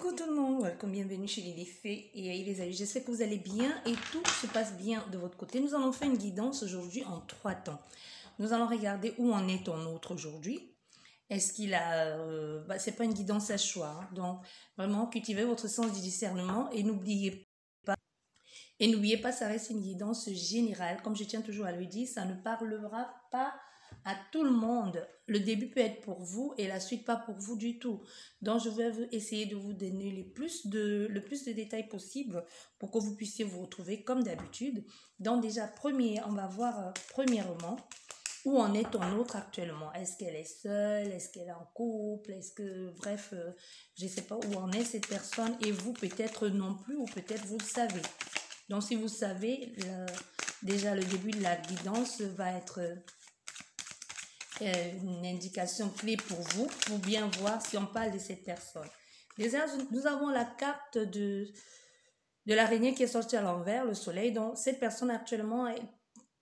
Coucou tout le monde, welcome, bienvenue chez les Fées et les amis. J'espère que vous allez bien et tout se passe bien de votre côté. Nous allons faire une guidance aujourd'hui en 3 temps. Nous allons regarder où en est ton autre aujourd'hui. Est-ce qu'il a... c'est pas une guidance à choix. Hein. Donc, vraiment, cultivez votre sens du discernement et n'oubliez pas, ça reste une guidance générale. Comme je tiens toujours à le dire, ça ne parlera pas à tout le monde. Le début peut être pour vous et la suite pas pour vous du tout. Donc, je vais essayer de vous donner le plus de détails possible pour que vous puissiez vous retrouver comme d'habitude. Donc, déjà, on va voir premièrement où en est ton autre actuellement. Est-ce qu'elle est seule? Est-ce qu'elle est en couple? Est-ce que, bref, je ne sais pas où en est cette personne et vous peut-être non plus ou peut-être vous le savez. Donc, si vous savez, déjà le début de la guidance va être une indication clé pour vous, pour bien voir si on parle de cette personne. Déjà, nous avons la carte de l'araignée qui est sortie à l'envers, le soleil. Donc, cette personne actuellement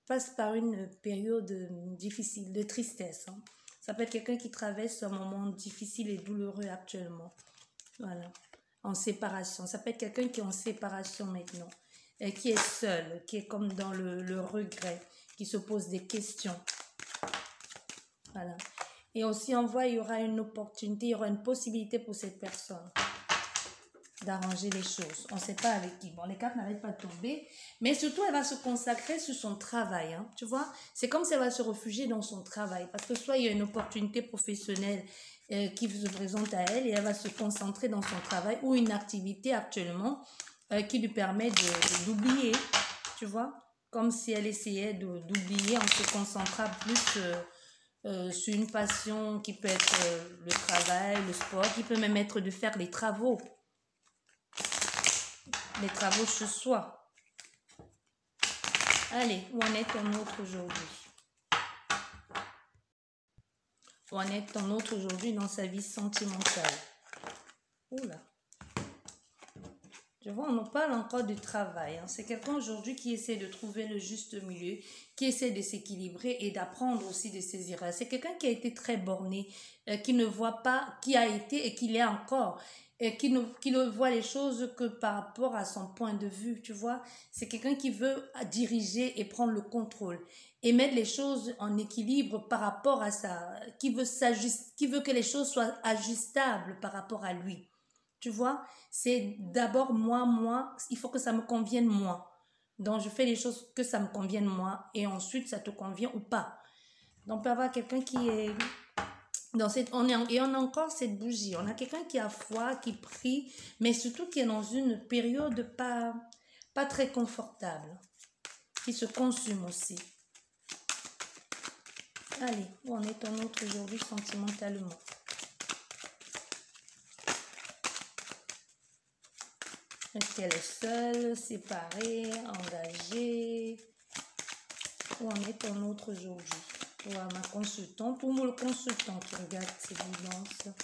passe par une période difficile, de tristesse. Hein. Ça peut être quelqu'un qui traverse un moment difficile et douloureux actuellement. Voilà, en séparation. Ça peut être quelqu'un qui est en séparation maintenant. Qui est seul, qui est comme dans le regret, qui se pose des questions. Voilà. Et aussi, on voit, il y aura une opportunité, il y aura une possibilité pour cette personne d'arranger les choses. On ne sait pas avec qui. Bon, les cartes n'arrêtent pas de tomber, mais surtout, elle va se consacrer sur son travail. Hein, tu vois, c'est comme si elle va se réfugier dans son travail. Parce que soit il y a une opportunité professionnelle qui se présente à elle et elle va se concentrer dans son travail ou une activité actuellement qui lui permet d'oublier, tu vois, comme si elle essayait d'oublier en se concentrant plus sur une passion qui peut être le travail, le sport, qui peut même être de faire les travaux chez soi. Allez, où en est ton autre aujourd'hui? Où en est ton autre aujourd'hui dans sa vie sentimentale? Oula. Je vois, on nous parle encore du travail. Hein. C'est quelqu'un aujourd'hui qui essaie de trouver le juste milieu, qui essaie de s'équilibrer et d'apprendre aussi de ses erreurs. C'est quelqu'un qui a été très borné, qui ne voit pas, qui a été et qui l'est encore, et qui ne voit les choses que par rapport à son point de vue, tu vois. C'est quelqu'un qui veut diriger et prendre le contrôle et mettre les choses en équilibre par rapport à ça, qui veut que les choses soient ajustables par rapport à lui. Tu vois, c'est d'abord moi, il faut que ça me convienne moi. Donc, je fais les choses que ça me convienne moi et ensuite, ça te convient ou pas. Donc, on peut avoir quelqu'un qui est dans et on a encore cette bougie. On a quelqu'un qui a foi, qui prie, mais surtout qui est dans une période pas très confortable, qui se consume aussi. Allez, où en est ton autre aujourd'hui sentimentalement? Est-ce qu'elle est seule, séparée, engagée? Où en est ton autre aujourd'hui? Pour ma consultante ou le consultant qui regarde ces guidances.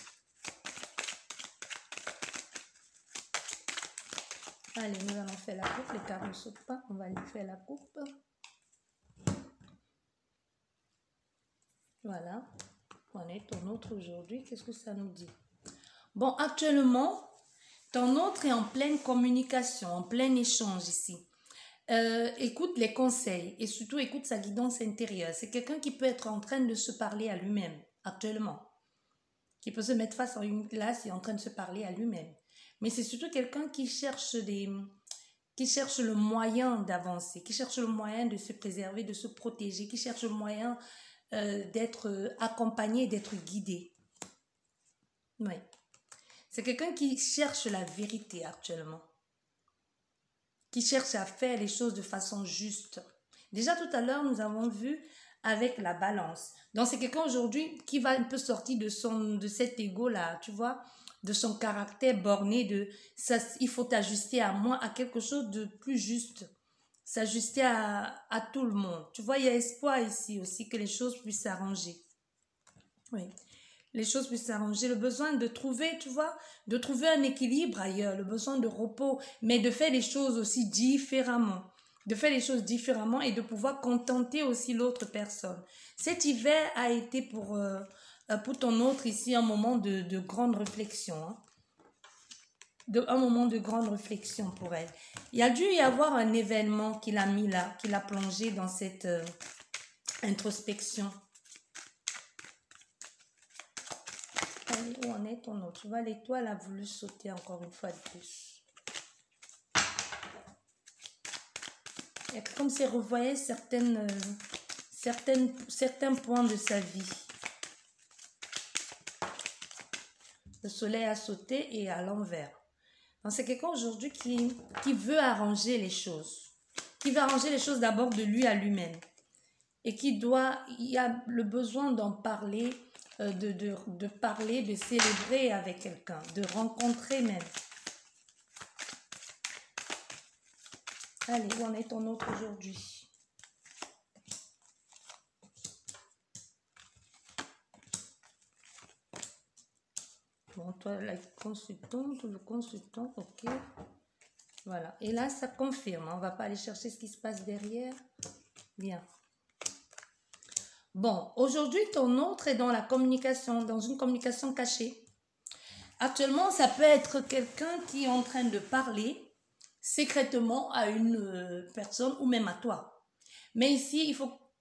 Allez, nous allons faire la coupe. Les cartes ne sautent pas. On va aller faire la coupe. Voilà. Où en est ton autre aujourd'hui? Qu'est-ce que ça nous dit? Bon, actuellement, ton autre est en pleine communication, en plein échange ici. Écoute les conseils et surtout écoute sa guidance intérieure. C'est quelqu'un qui peut être en train de se parler à lui-même actuellement. Qui peut se mettre face à une glace et en train de se parler à lui-même. Mais c'est surtout quelqu'un qui cherche le moyen d'avancer, qui cherche le moyen de se préserver, de se protéger, qui cherche le moyen d'être accompagné, d'être guidé. Oui. C'est quelqu'un qui cherche la vérité actuellement. Qui cherche à faire les choses de façon juste. Déjà tout à l'heure, nous avons vu avec la balance. Donc c'est quelqu'un aujourd'hui qui va un peu sortir de cet ego-là, tu vois, de son caractère borné, il faut t'ajuster à moi, à quelque chose de plus juste. S'ajuster à tout le monde. Tu vois, il y a espoir ici aussi que les choses puissent s'arranger. Oui. Les choses puissent s'arranger, le besoin de trouver, tu vois, de trouver un équilibre ailleurs, le besoin de repos, mais de faire les choses aussi différemment. De faire les choses différemment et de pouvoir contenter aussi l'autre personne. Cet hiver a été pour ton autre ici un moment de grande réflexion. Hein. un moment de grande réflexion pour elle. Il y a dû y avoir un événement qui l'a mis là, qui l'a plongé dans cette introspection. Allez, où en est ton autre? Tu vois, l'étoile a voulu sauter encore une fois de plus. Et comme si elle revoyait certains points de sa vie. Le soleil a sauté et à l'envers. Donc c'est quelqu'un aujourd'hui qui veut arranger les choses. Qui veut arranger les choses d'abord de lui à lui-même. Et il a le besoin d'en parler, de parler, de célébrer avec quelqu'un, de rencontrer même. Allez, où en est ton autre aujourd'hui? Bon, toi, la consultante, le consultant, ok. Voilà. Et là, ça confirme. On ne va pas aller chercher ce qui se passe derrière. Bien. Bon, aujourd'hui, ton autre est dans la communication, dans une communication cachée. Actuellement, ça peut être quelqu'un qui est en train de parler secrètement à une personne ou même à toi. Mais ici,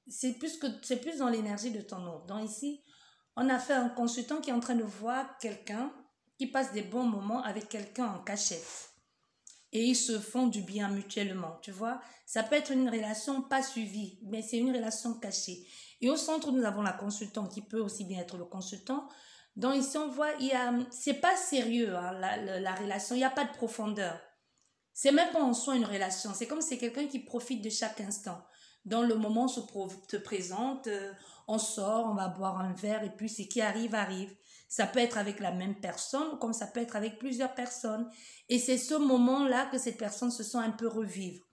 c'est plus dans l'énergie de ton autre. Donc ici, on a fait un consultant qui est en train de voir quelqu'un qui passe des bons moments avec quelqu'un en cachette. Et ils se font du bien mutuellement, tu vois. Ça peut être une relation pas suivie, mais c'est une relation cachée. Et au centre, nous avons la consultante qui peut aussi bien être le consultant. Donc ici, on voit, c'est pas sérieux, hein, la relation, il n'y a pas de profondeur. C'est même pas en soi une relation, c'est comme si c'est quelqu'un qui profite de chaque instant. Dans le moment te présente, on sort, on va boire un verre et puis ce qui arrive, arrive. Ça peut être avec la même personne comme ça peut être avec plusieurs personnes. Et c'est ce moment-là que cette personne se sent un peu revivre.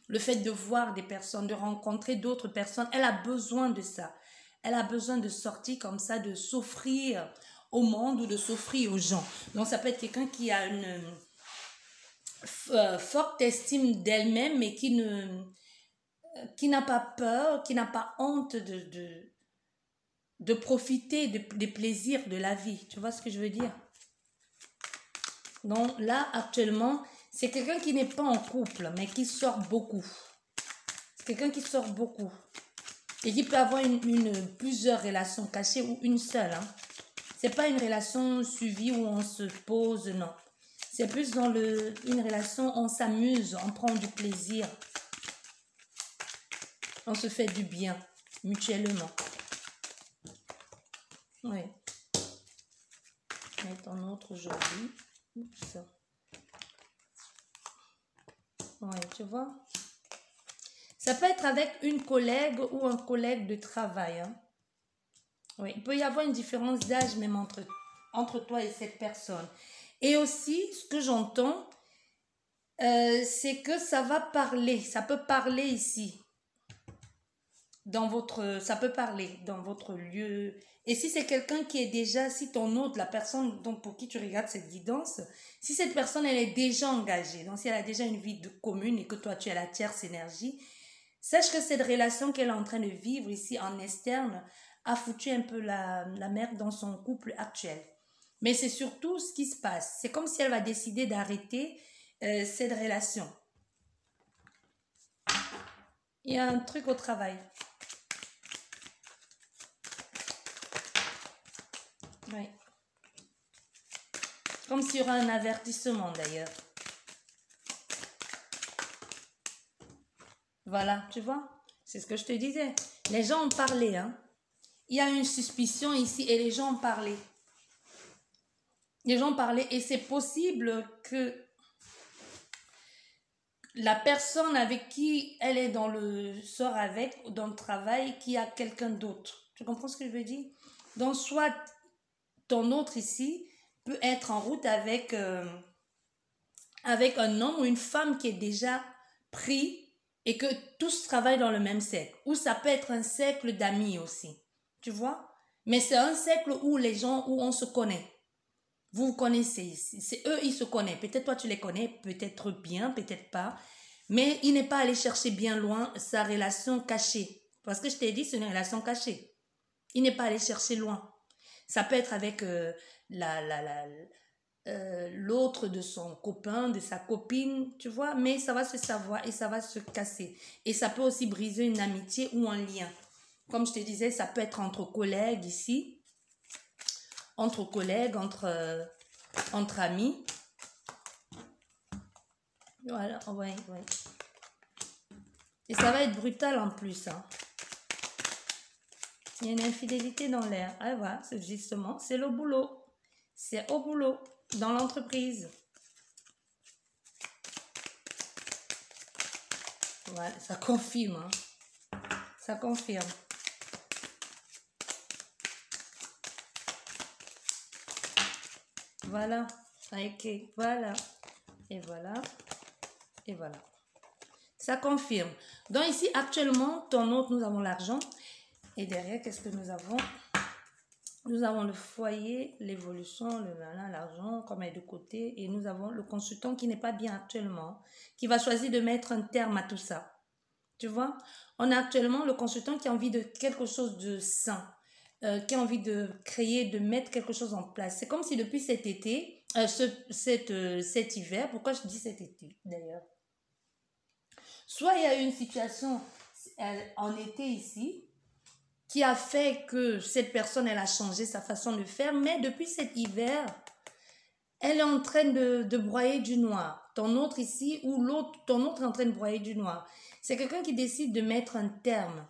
Le fait de voir des personnes, de rencontrer d'autres personnes, elle a besoin de ça. Elle a besoin de sortir comme ça, de s'offrir au monde ou de s'offrir aux gens. Donc ça peut être quelqu'un qui a une forte estime d'elle-même mais qui n'a pas peur, qui n'a pas honte de profiter des plaisirs de la vie. Tu vois ce que je veux dire? Donc là, actuellement, c'est quelqu'un qui n'est pas en couple, mais qui sort beaucoup. C'est quelqu'un qui sort beaucoup. Et qui peut avoir plusieurs relations cachées ou une seule. Hein. C'est pas une relation suivie où on se pose, non. C'est plus dans une relation, on s'amuse, on prend du plaisir. On se fait du bien, mutuellement. Oui. Mais ton autre aujourd'hui. Oups. Oui, tu vois. Ça peut être avec une collègue ou un collègue de travail. Hein. Oui, il peut y avoir une différence d'âge même entre toi et cette personne. Et aussi, ce que j'entends, c'est que ça va parler. Ça peut parler ici. Ça peut parler dans votre lieu. Et si c'est quelqu'un qui est déjà, si ton autre, la personne donc pour qui tu regardes cette guidance, si cette personne, elle est déjà engagée, donc si elle a déjà une vie commune et que toi, tu es la tierce énergie, sache que cette relation qu'elle est en train de vivre ici en externe a foutu un peu la merde dans son couple actuel. Mais c'est surtout ce qui se passe. C'est comme si elle va décider d'arrêter cette relation. Il y a un truc au travail. Oui. Comme s'il y aura un avertissement d'ailleurs. Voilà, tu vois. C'est ce que je te disais. Les gens ont parlé. Hein. Il y a une suspicion ici et les gens ont parlé. Les gens ont parlé et c'est possible que la personne avec qui elle est dans le travail, qui a quelqu'un d'autre. Tu comprends ce que je veux dire? Donc, soit ton autre ici peut être en route avec un homme ou une femme qui est déjà pris et que tous travaillent dans le même cercle. Ou ça peut être un cercle d'amis aussi. Tu vois? Mais c'est un cercle où les gens, où on se connaît. Vous vous connaissez. C'est eux, ils se connaissent. Peut-être toi, tu les connais, peut-être bien, peut-être pas. Mais il n'est pas allé chercher bien loin sa relation cachée. Parce que je t'ai dit, c'est une relation cachée. Il n'est pas allé chercher loin. Ça peut être avec l'autre de son copain, de sa copine, tu vois, mais ça va se savoir et ça va se casser. Et ça peut aussi briser une amitié ou un lien. Comme je te disais, ça peut être entre collègues ici, entre collègues, entre amis. Voilà, ouais, ouais. Et ça va être brutal en plus, hein. Il y a une infidélité dans l'air. Ah, voilà, c'est justement, c'est le boulot. C'est au boulot, dans l'entreprise. Ouais, ça confirme, hein. Ça confirme. Voilà. Ok, voilà. Et voilà. Et voilà. Ça confirme. Donc ici, actuellement, ton autre, nous avons l'argent. Et derrière, qu'est-ce que nous avons? Nous avons le foyer, l'évolution, l'argent, comme est de côté. Et nous avons le consultant qui n'est pas bien actuellement, qui va choisir de mettre un terme à tout ça. Tu vois? On a actuellement le consultant qui a envie de quelque chose de sain, qui a envie de créer, de mettre quelque chose en place. C'est comme si depuis cet été, cet hiver, pourquoi je dis cet été d'ailleurs? Soit il y a eu une situation en été ici, qui a fait que cette personne, elle a changé sa façon de faire, mais depuis cet hiver, elle est en train de broyer du noir. Ton autre ici, ou l'autre, ton autre est en train de broyer du noir. C'est quelqu'un qui décide de mettre un terme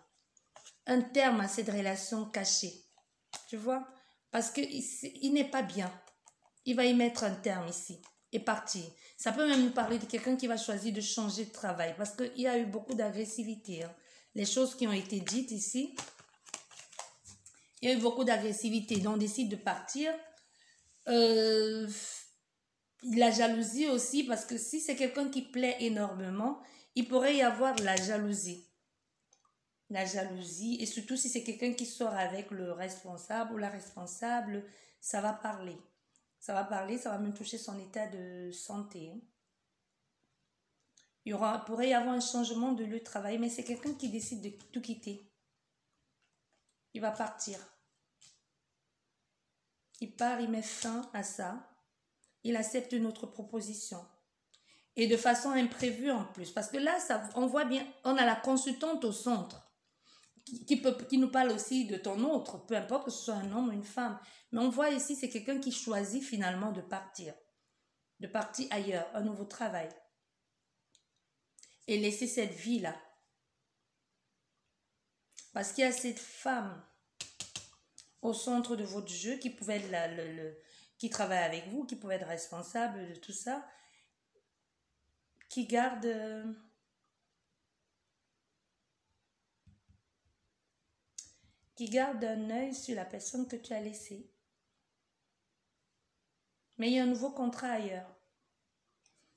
à cette relation cachée. Tu vois? Parce qu'il n'est pas bien. Il va y mettre un terme ici et partir. Ça peut même nous parler de quelqu'un qui va choisir de changer de travail parce qu'il y a eu beaucoup d'agressivité, hein. Les choses qui ont été dites ici, il y a eu beaucoup d'agressivité. Donc, on décide de partir. La jalousie aussi, parce que si c'est quelqu'un qui plaît énormément, il pourrait y avoir la jalousie. La jalousie, et surtout si c'est quelqu'un qui sort avec le responsable ou la responsable, ça va parler. Ça va parler, ça va même toucher son état de santé. Pourrait y avoir un changement de lieu de travail, mais c'est quelqu'un qui décide de tout quitter. Il va partir. Il part, il met fin à ça. Il accepte notre proposition. Et de façon imprévue en plus. Parce que là, on voit bien, on a la consultante au centre qui nous parle aussi de ton autre, peu importe que ce soit un homme ou une femme. Mais on voit ici, c'est quelqu'un qui choisit finalement de partir ailleurs, un nouveau travail. Et laisser cette vie-là. Parce qu'il y a cette femme au centre de votre jeu qui pouvait être qui travaille avec vous, qui pouvait être responsable de tout ça, qui garde un œil sur la personne que tu as laissée. Mais il y a un nouveau contrat ailleurs.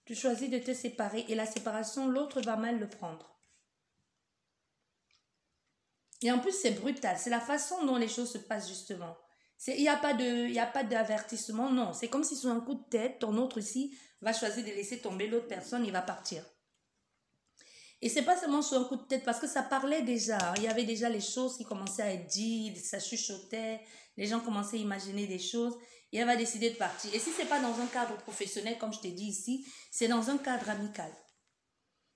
Tu choisis de te séparer et la séparation, l'autre va mal le prendre. Et en plus, c'est brutal. C'est la façon dont les choses se passent justement. Il n'y a pas d'avertissement, non. C'est comme si sur un coup de tête, ton autre ici va choisir de laisser tomber l'autre personne, il va partir. Et c'est pas seulement sur un coup de tête, parce que ça parlait déjà. Il y avait déjà les choses qui commençaient à être dites, ça chuchotait, les gens commençaient à imaginer des choses, et elle va décider de partir. Et si c'est pas dans un cadre professionnel, comme je t'ai dit ici, c'est dans un cadre amical.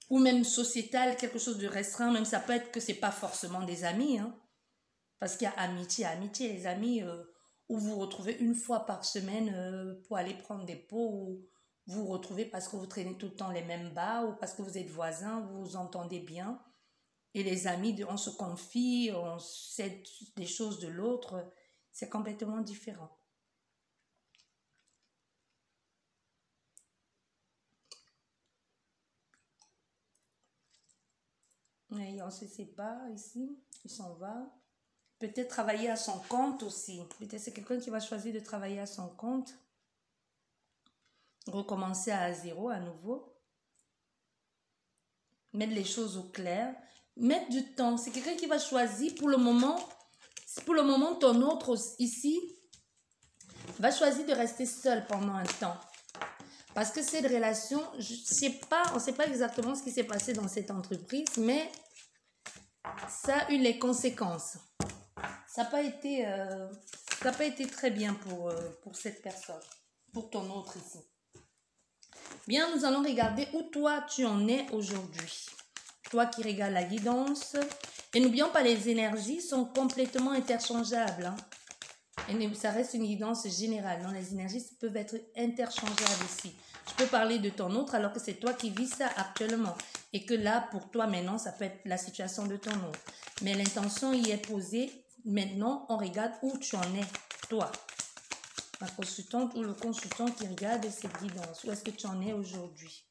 Ou même sociétal, quelque chose de restreint, même ça peut être que c'est pas forcément des amis, hein. Parce qu'il y a amitié, les amis, où vous vous retrouvez une fois par semaine pour aller prendre des pots, ou vous vous retrouvez parce que vous traînez tout le temps les mêmes bars, ou parce que vous êtes voisins, vous vous entendez bien. Et les amis, on se confie, on sait des choses de l'autre, c'est complètement différent. Et on se sépare ici, il s'en va. Peut-être travailler à son compte aussi. Peut-être c'est quelqu'un qui va choisir de travailler à son compte. Recommencer à zéro à nouveau. Mettre les choses au clair. Mettre du temps. C'est quelqu'un qui va choisir pour le moment. Pour le moment, ton autre ici va choisir de rester seul pendant un temps. Parce que cette relation, on ne sait pas exactement ce qui s'est passé dans cette entreprise, mais ça a eu les conséquences. Ça n'a pas été très bien pour cette personne. pour ton autre ici. Bien, nous allons regarder où toi tu en es aujourd'hui. Toi qui regardes la guidance. Et n'oublions pas, les énergies sont complètement interchangeables. Hein. Et ça reste une guidance générale. Non, les énergies peuvent être interchangeables ici. Je peux parler de ton autre alors que c'est toi qui vis ça actuellement. Et que là, pour toi, maintenant, ça peut être la situation de ton autre. Mais l'intention y est posée. Maintenant, on regarde où tu en es, toi. La consultante ou le consultant qui regarde cette guidance. Où est-ce que tu en es aujourd'hui?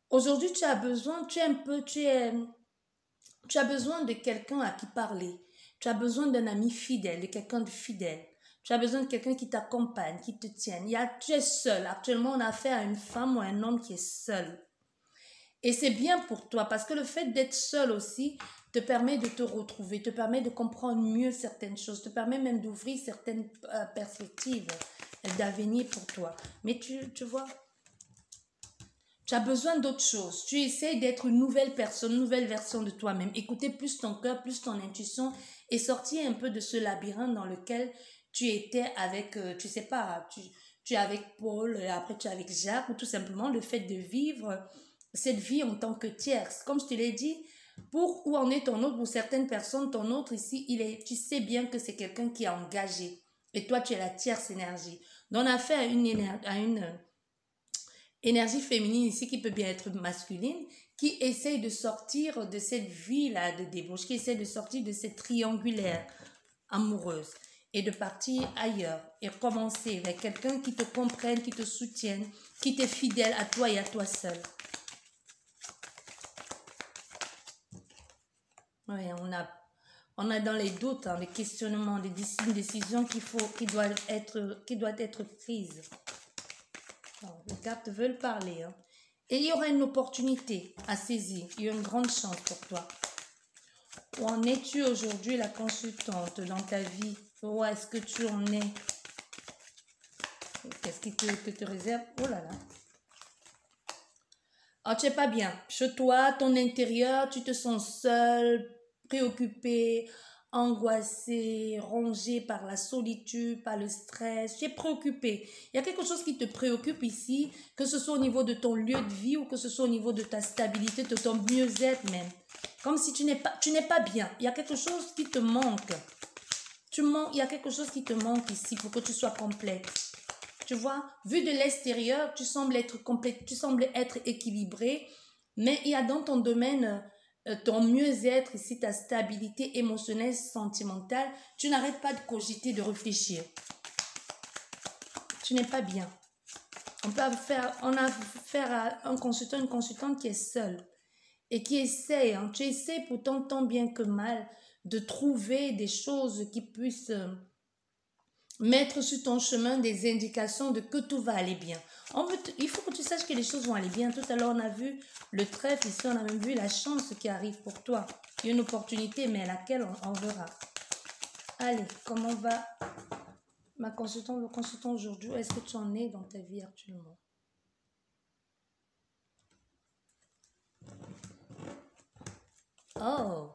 Aujourd'hui, tu as besoin, tu as besoin de quelqu'un à qui parler. Tu as besoin d'un ami fidèle, de quelqu'un de fidèle. Tu as besoin de quelqu'un qui t'accompagne, qui te tienne. Tu es seul. Actuellement, on a affaire à une femme ou à un homme qui est seul. Et c'est bien pour toi parce que le fait d'être seul aussi te permet de te retrouver, te permet de comprendre mieux certaines choses, te permet même d'ouvrir certaines perspectives d'avenir pour toi. Mais tu vois, tu as besoin d'autre chose. Tu essaies d'être une nouvelle personne, une nouvelle version de toi-même. Écouter plus ton cœur, plus ton intuition et sortir un peu de ce labyrinthe dans lequel tu étais avec, tu sais pas, tu es avec Paul, et après tu es avec Jacques, ou tout simplement le fait de vivre cette vie en tant que tierce. Comme je te l'ai dit, pour où en est ton autre, pour certaines personnes, ton autre ici, tu sais bien que c'est quelqu'un qui est engagé. Et toi, tu es la tierce énergie. Donc, on a fait à une énergie féminine ici qui peut bien être masculine, qui essaye de sortir de cette vie-là de débauche, qui essaie de sortir de cette triangulaire amoureuse et de partir ailleurs et commencer avec quelqu'un qui te comprenne, qui te soutienne, qui t'est fidèle à toi et à toi seul. Oui, on a dans les doutes, hein, les questionnements, une décision qui doit être prise. Alors, les cartes veulent parler. Hein. Et il y aura une opportunité à saisir. Il y a une grande chance pour toi. Où en es-tu aujourd'hui, la consultante, dans ta vie? Où est-ce que tu en es? Qu'est-ce qui te réserve? Oh là là. Ah, tu n'es pas bien. Chez toi, ton intérieur, tu te sens seul, préoccupé, angoissé, rongé par la solitude, par le stress. Tu es préoccupé. Il y a quelque chose qui te préoccupe ici, que ce soit au niveau de ton lieu de vie ou que ce soit au niveau de ta stabilité, de ton mieux-être même. Comme si tu n'es pas bien. Il y a quelque chose qui te manque. Il y a quelque chose qui te manque ici pour que tu sois complète. Tu vois, vu de l'extérieur, tu sembles être complète, tu sembles être équilibré, mais il y a dans ton domaine ton mieux-être ici, ta stabilité émotionnelle, sentimentale. Tu n'arrêtes pas de cogiter, de réfléchir. Tu n'es pas bien. On a affaire à un consultant, une consultante qui est seule et qui essaie, hein, tu essaies pourtant tant bien que mal de trouver des choses qui puissent mettre sur ton chemin des indications de que tout va aller bien. Il faut que tu saches que les choses vont aller bien. Tout à l'heure, on a vu le trèfle, ici on a même vu la chance qui arrive pour toi. Il y a une opportunité, mais à laquelle on verra. Allez, comment va le consultant aujourd'hui? Où est-ce que tu en es dans ta vie actuellement? Oh,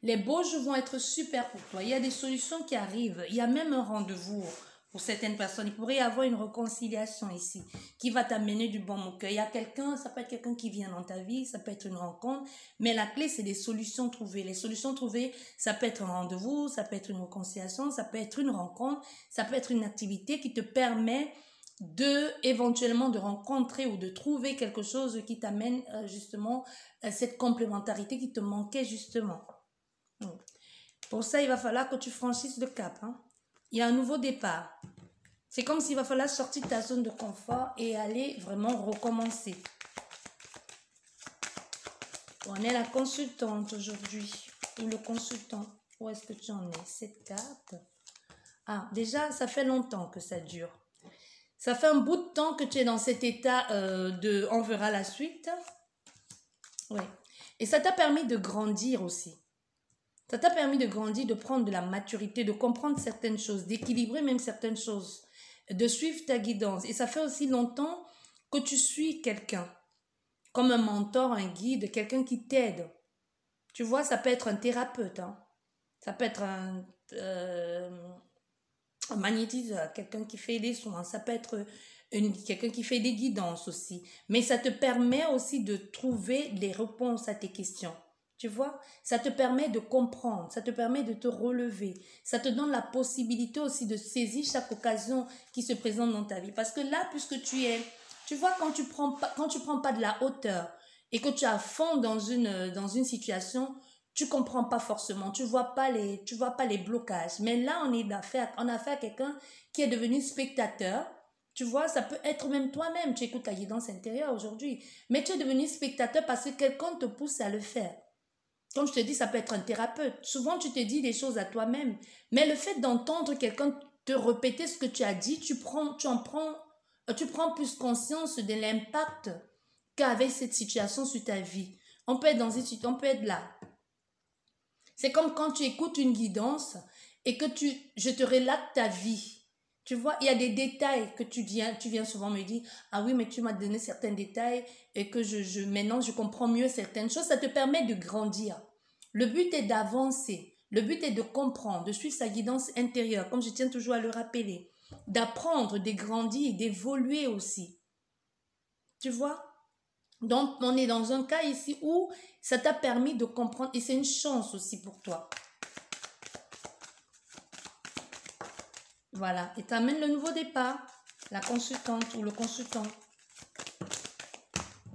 les beaux jours vont être super pour toi. Il y a des solutions qui arrivent. Il y a même un rendez-vous pour certaines personnes. Il pourrait y avoir une réconciliation ici qui va t'amener du bon au cœur. Il y a quelqu'un, ça peut être quelqu'un qui vient dans ta vie, ça peut être une rencontre. Mais la clé, c'est des solutions trouvées. Les solutions trouvées, ça peut être un rendez-vous, ça peut être une réconciliation, ça peut être une rencontre, ça peut être une activité qui te permet éventuellement de rencontrer ou de trouver quelque chose qui t'amène justement cette complémentarité qui te manquait justement. Pour ça, il va falloir que tu franchisses le cap. Hein. Il y a un nouveau départ. C'est comme s'il va falloir sortir de ta zone de confort et aller vraiment recommencer. On est la consultante aujourd'hui. Ou le consultant. Où est-ce que tu en es? Cette carte. Ah, déjà, ça fait longtemps que ça dure. Ça fait un bout de temps que tu es dans cet état de « on verra la suite ». Oui. Et ça t'a permis de grandir aussi. Ça t'a permis de grandir, de prendre de la maturité, de comprendre certaines choses, d'équilibrer même certaines choses, de suivre ta guidance. Et ça fait aussi longtemps que tu suis quelqu'un, comme un mentor, un guide, quelqu'un qui t'aide. Tu vois, ça peut être un thérapeute, hein. Ça peut être un magnétiseur, quelqu'un qui fait des soins, ça peut être quelqu'un qui fait des guidances aussi. Mais ça te permet aussi de trouver les réponses à tes questions. Tu vois, ça te permet de comprendre, ça te permet de te relever, ça te donne la possibilité aussi de saisir chaque occasion qui se présente dans ta vie. Parce que là, puisque tu vois, quand tu prends pas de la hauteur et que tu es à fond dans une situation, tu comprends pas forcément, tu vois pas les blocages. Mais là, on a affaire à quelqu'un qui est devenu spectateur. Tu vois, ça peut être même toi-même, tu écoutes ta guidance intérieure aujourd'hui, mais tu es devenu spectateur parce que quelqu'un te pousse à le faire. Comme je te dis, ça peut être un thérapeute. Souvent, tu te dis des choses à toi-même. Mais le fait d'entendre quelqu'un te répéter ce que tu as dit, tu prends plus conscience de l'impact qu'avait cette situation sur ta vie. On peut être là. C'est comme quand tu écoutes une guidance et que je te relate ta vie. Tu vois, il y a des détails que tu viens souvent me dire, ah oui, mais tu m'as donné certains détails et que maintenant je comprends mieux certaines choses. Ça te permet de grandir. Le but est d'avancer. Le but est de comprendre, de suivre sa guidance intérieure, comme je tiens toujours à le rappeler. D'apprendre, de grandir, d'évoluer aussi. Tu vois? Donc, on est dans un cas ici où ça t'a permis de comprendre et c'est une chance aussi pour toi. Voilà, et t'amènes le nouveau départ, la consultante ou le consultant.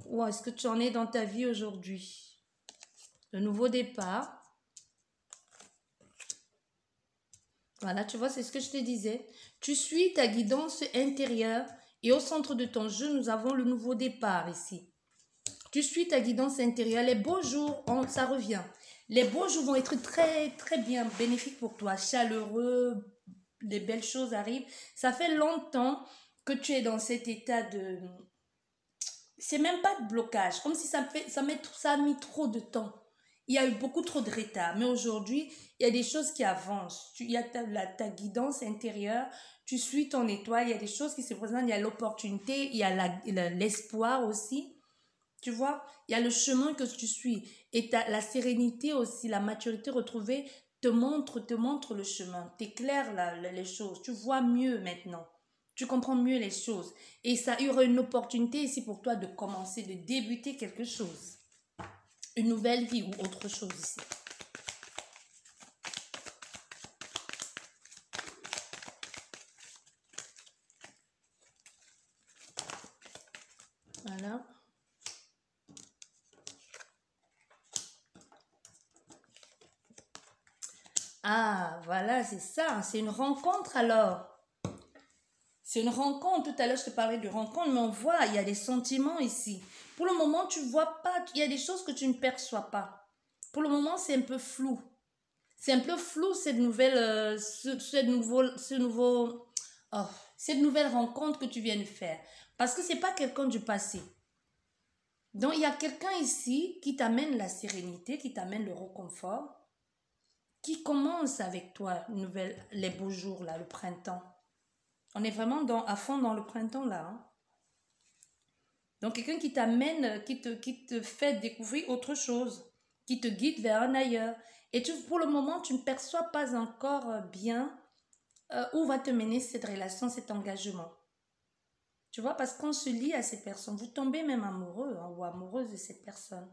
Où est-ce que tu en es dans ta vie aujourd'hui? Le nouveau départ. Voilà, tu vois, c'est ce que je te disais. Tu suis ta guidance intérieure et au centre de ton jeu, nous avons le nouveau départ ici. Tu suis ta guidance intérieure. Les beaux jours, ça revient. Les beaux jours vont être très, très bien bénéfiques pour toi, chaleureux, des belles choses arrivent. Ça fait longtemps que tu es dans cet état de... C'est même pas de blocage, comme si ça a mis trop de temps. Il y a eu beaucoup trop de retard, mais aujourd'hui, il y a des choses qui avancent. Il y a ta guidance intérieure, tu suis ton étoile, il y a des choses qui se présentent, il y a l'opportunité, il y a l'espoir aussi. Tu vois, il y a le chemin que tu suis et la sérénité aussi, la maturité retrouvée te montre le chemin, t'éclaire les choses, tu vois mieux maintenant, tu comprends mieux les choses et ça y aura une opportunité ici pour toi de commencer, de débuter quelque chose, une nouvelle vie ou autre chose ici. Voilà. Ah, voilà, c'est ça. C'est une rencontre alors. C'est une rencontre. Tout à l'heure, je te parlais de rencontre, mais on voit, il y a des sentiments ici. Pour le moment, tu ne vois pas, il y a des choses que tu ne perçois pas. Pour le moment, c'est un peu flou. C'est un peu flou cette nouvelle, cette nouvelle rencontre que tu viens de faire. Parce que ce n'est pas quelqu'un du passé. Donc, il y a quelqu'un ici qui t'amène la sérénité, qui t'amène le réconfort, qui commence avec toi les beaux jours, là, le printemps. On est vraiment à fond dans le printemps, là. Hein. Donc, quelqu'un qui t'amène, qui te fait découvrir autre chose, qui te guide vers un ailleurs. Et pour le moment, tu ne perçois pas encore bien où va te mener cette relation, cet engagement. Tu vois, parce qu'on se lie à ces personnes. Vous tombez même amoureux ou amoureuse de cette personne.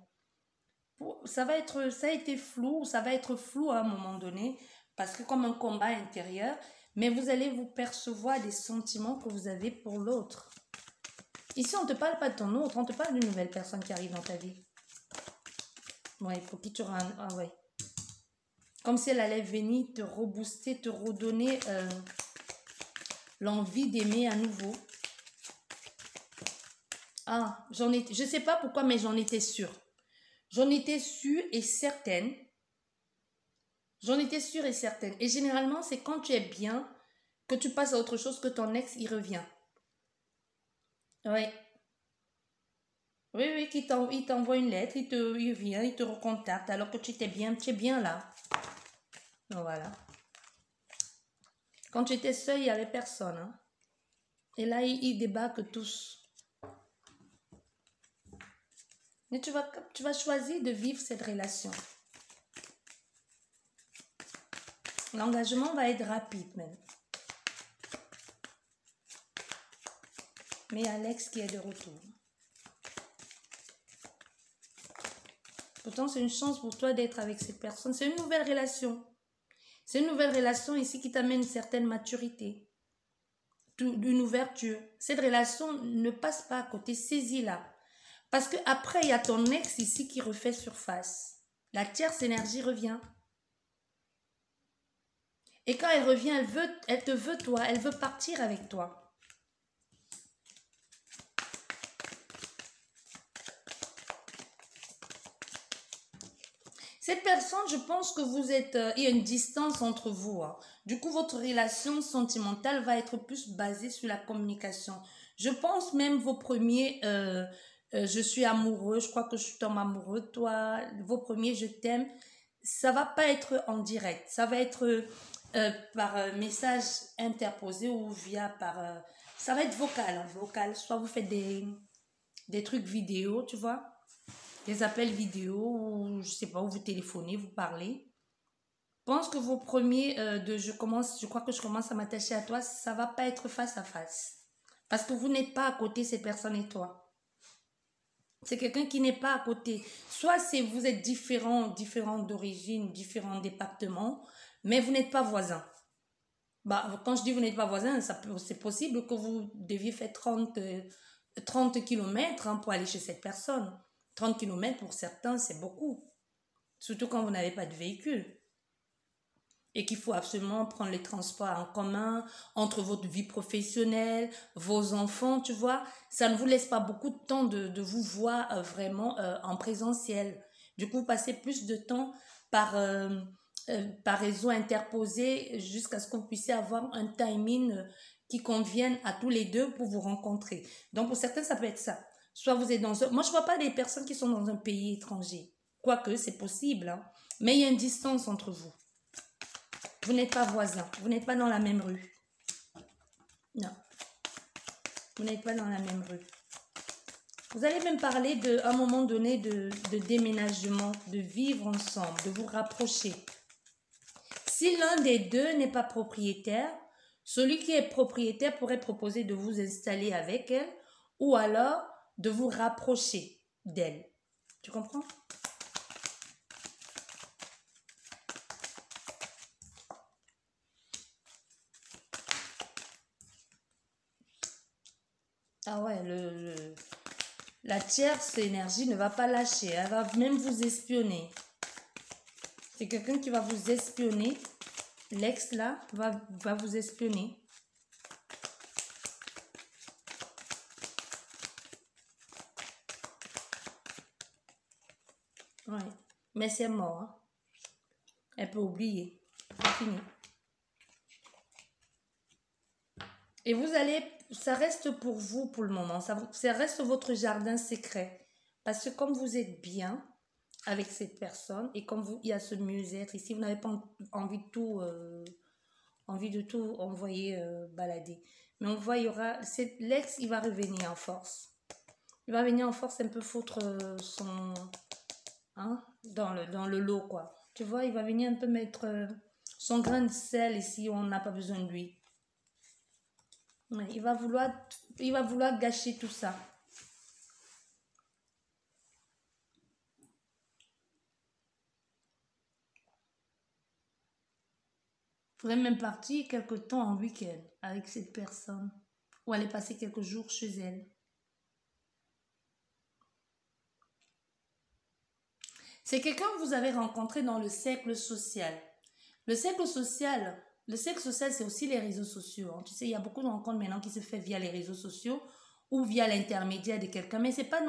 Ça a été flou, ça va être flou à un moment donné, parce que comme un combat intérieur, mais vous allez vous percevoir des sentiments que vous avez pour l'autre. Ici, on ne te parle pas de ton autre, on te parle d'une nouvelle personne qui arrive dans ta vie. Ouais, pour qui tu auras ouais. Comme si elle allait venir te rebooster, te redonner l'envie d'aimer à nouveau. Ah, je ne sais pas pourquoi, mais j'en étais sûre. J'en étais sûre et certaine. J'en étais sûre et certaine. Et généralement, c'est quand tu es bien que tu passes à autre chose, que ton ex y revient. Oui. Oui, oui, il t'envoie une lettre, il vient, il te recontacte alors que tu es bien là. Voilà. Quand tu étais seule, il n'y avait personne. Hein. Et là, ils débarquent tous. Mais tu vas choisir de vivre cette relation. L'engagement va être rapide même. Mais il y a l'ex qui est de retour. Pourtant, c'est une chance pour toi d'être avec cette personne. C'est une nouvelle relation. C'est une nouvelle relation ici qui t'amène une certaine maturité. Une ouverture. Cette relation ne passe pas à côté. Saisis-la. Parce qu'après, il y a ton ex ici qui refait surface. La tierce énergie revient. Et quand elle revient, elle te veut toi. Elle veut partir avec toi. Cette personne, je pense que vous êtes... il y a une distance entre vous. Hein. Du coup, votre relation sentimentale va être plus basée sur la communication. Je pense même vos premiers... je suis amoureux, je crois que je tombe amoureux de toi. Vos premiers, je t'aime. Ça va pas être en direct. Ça va être par message interposé ou via par... ça va être vocal. Hein, vocal. Soit vous faites des trucs vidéo, tu vois. Des appels vidéo ou je sais pas, où vous téléphonez, vous parlez. Je pense que vos premiers je crois que je commence à m'attacher à toi, ça va pas être face à face. Parce que vous n'êtes pas à côté, cette personne et toi. C'est quelqu'un qui n'est pas à côté. Soit vous êtes différents d'origine, différents départements, mais vous n'êtes pas voisins. Bah, quand je dis vous n'êtes pas voisins, c'est possible que vous deviez faire 30 km hein, pour aller chez cette personne. 30 km pour certains, c'est beaucoup. Surtout quand vous n'avez pas de véhicule. Et qu'il faut absolument prendre les transports en commun, entre votre vie professionnelle, vos enfants, tu vois. Ça ne vous laisse pas beaucoup de temps de vous voir vraiment en présentiel. Du coup, vous passez plus de temps par réseau interposé jusqu'à ce que vous puissiez avoir un timing qui convienne à tous les deux pour vous rencontrer. Donc, pour certains, ça peut être ça. Soit vous êtes dans un... Moi, je ne vois pas des personnes qui sont dans un pays étranger. Quoique, c'est possible. Hein. Mais il y a une distance entre vous. Vous n'êtes pas voisins. Vous n'êtes pas dans la même rue. Non. Vous n'êtes pas dans la même rue. Vous allez même parler à un moment donné de déménagement, de vivre ensemble, de vous rapprocher. Si l'un des deux n'est pas propriétaire, celui qui est propriétaire pourrait proposer de vous installer avec elle ou alors de vous rapprocher d'elle. Tu comprends? Ah ouais, la tierce énergie ne va pas lâcher. Elle va même vous espionner. C'est quelqu'un qui va vous espionner. L'ex là va vous espionner. Ouais. Mais c'est mort. Hein. Elle peut oublier. C'est fini. Et vous allez... Ça reste pour vous pour le moment. Ça reste votre jardin secret. Parce que comme vous êtes bien avec cette personne et comme il y a ce mieux-être ici, vous n'avez pas envie de tout... envoyer balader. Mais on voit, il y aura... L'ex, il va revenir en force. Il va venir en force un peu foutre son... Hein, dans le lot, quoi. Tu vois, il va venir un peu mettre son grain de sel ici où on n'a pas besoin de lui. Ouais, il va vouloir gâcher tout ça. Vous pourrez même partir quelque temps en week-end avec cette personne. Ou aller passer quelques jours chez elle. C'est quelqu'un que vous avez rencontré dans le cercle social. Le cercle social, c'est aussi les réseaux sociaux. Hein. Tu sais, il y a beaucoup de rencontres maintenant qui se font via les réseaux sociaux ou via l'intermédiaire de quelqu'un. Mais c'est pas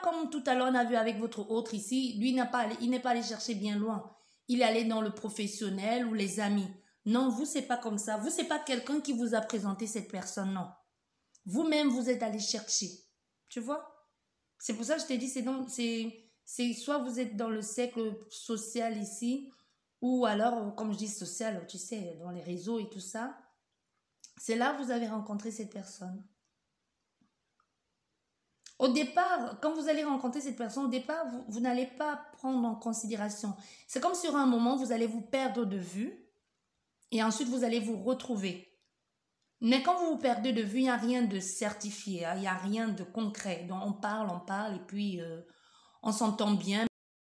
comme tout à l'heure on a vu avec votre autre ici. Lui, il n'est pas allé chercher bien loin. Il est allé dans le professionnel ou les amis. Non, vous, c'est pas comme ça. Vous, c'est pas quelqu'un qui vous a présenté cette personne, non. Vous-même, vous êtes allé chercher. Tu vois? C'est pour ça que je t'ai dit, c'est soit vous êtes dans le cercle social ici, ou alors, comme je dis social, tu sais, dans les réseaux et tout ça. C'est là que vous avez rencontré cette personne. Au départ, quand vous allez rencontrer cette personne, au départ, vous n'allez pas prendre en considération. C'est comme sur un moment, vous allez vous perdre de vue et ensuite vous allez vous retrouver. Mais quand vous vous perdez de vue, il n'y a rien de certifié, hein, il n'y a rien de concret. Donc on parle, et puis on s'entend bien,